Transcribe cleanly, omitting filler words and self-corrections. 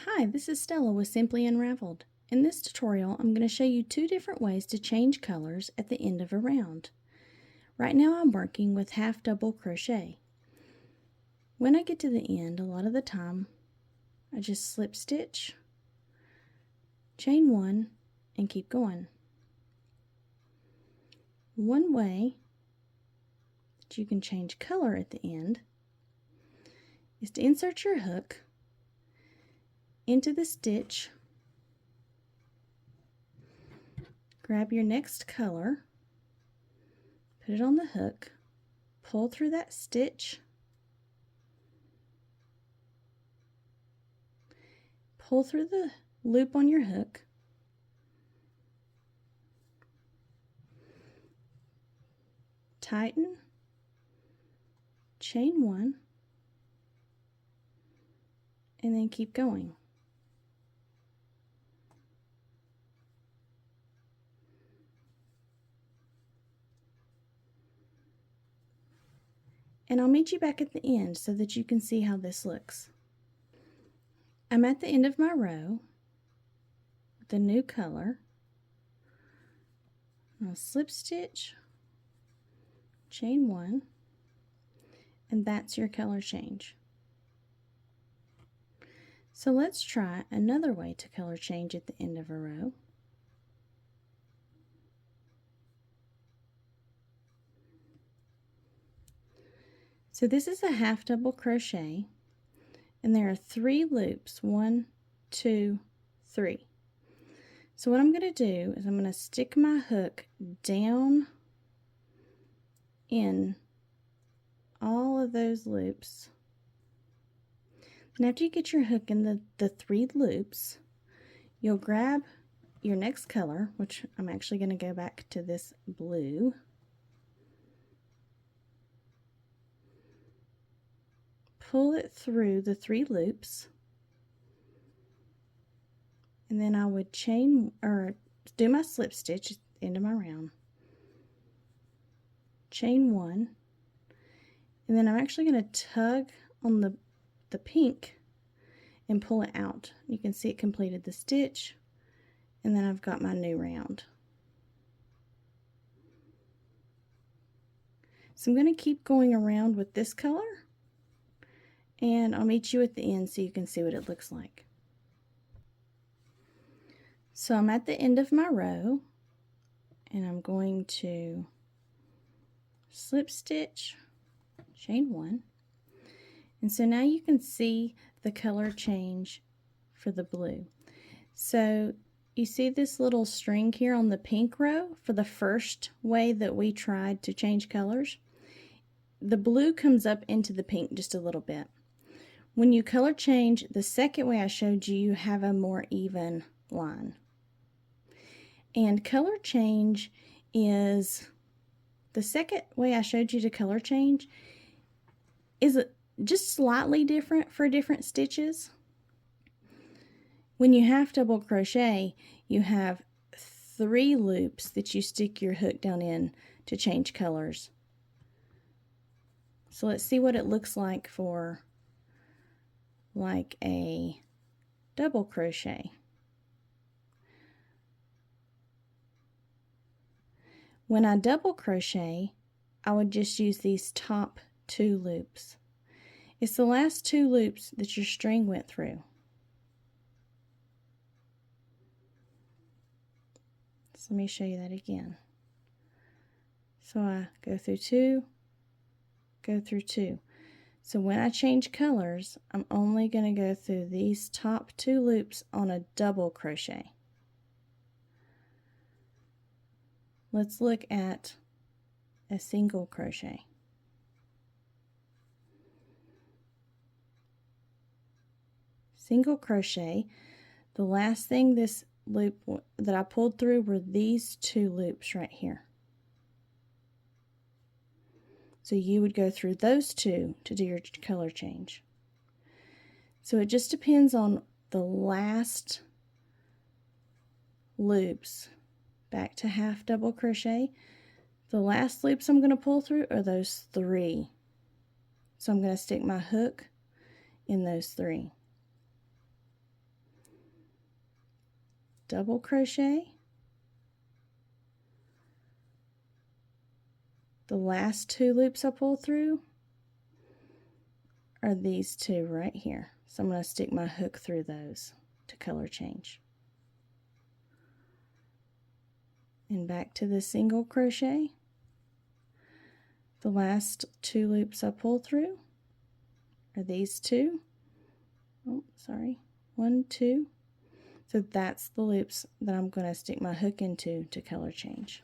Hi, this is Stella with Simply Unraveled. In this tutorial, I'm going to show you two different ways to change colors at the end of a round. Right now I'm working with half double crochet. When I get to the end, a lot of the time, I just slip stitch, chain one, and keep going. One way that you can change color at the end is to insert your hook into the stitch, grab your next color, put it on the hook, pull through that stitch, pull through the loop on your hook, tighten, chain one, and then keep going. And I'll meet you back at the end so that you can see how this looks. I'm at the end of my row with a new color. I'll slip stitch, chain one, and that's your color change. So let's try another way to color change at the end of a row. So this is a half double crochet, and there are 3 loops, 1, 2, 3. So what I'm going to do is I'm going to stick my hook down in all of those loops. And after you get your hook in the 3 loops, you'll grab your next color, which I'm actually going to go back to this blue. Pull it through the 3 loops, and then I would chain or do my slip stitch at the end of my round, chain one, and then I'm actually going to tug on the pink and pull it out. You can see it completed the stitch, and then I've got my new round. So I'm going to keep going around with this color, and I'll meet you at the end so you can see what it looks like. So I'm at the end of my row, and I'm going to slip stitch, chain one, and so now you can see the color change for the blue. So you see this little string here on the pink row for the first way that we tried to change colors. The blue comes up into the pink just a little bit. When you color change the second way I showed you, you have a more even line. And color change is, the second way I showed you to color change is just slightly different for different stitches. When you half double crochet, you have 3 loops that you stick your hook down in to change colors. So let's see what it looks like for like a double crochet. When I double crochet, I would just use these top 2 loops. It's the last 2 loops that your string went through. So let me show you that again. So I go through 2, go through 2. So when I change colors, I'm only going to go through these top 2 loops on a double crochet. Let's look at a single crochet. Single crochet, the last thing this loop that I pulled through were these 2 loops right here. So you would go through those 2 to do your color change. So it just depends on the last loops. Back to half double crochet. The last loops I'm going to pull through are those 3. So I'm going to stick my hook in those 3. double crochet. The last 2 loops I pull through are these 2 right here. So I'm going to stick my hook through those to color change. And back to the single crochet. The last 2 loops I pull through are these 2. Oh, sorry. 1, 2. So that's the loops that I'm going to stick my hook into to color change.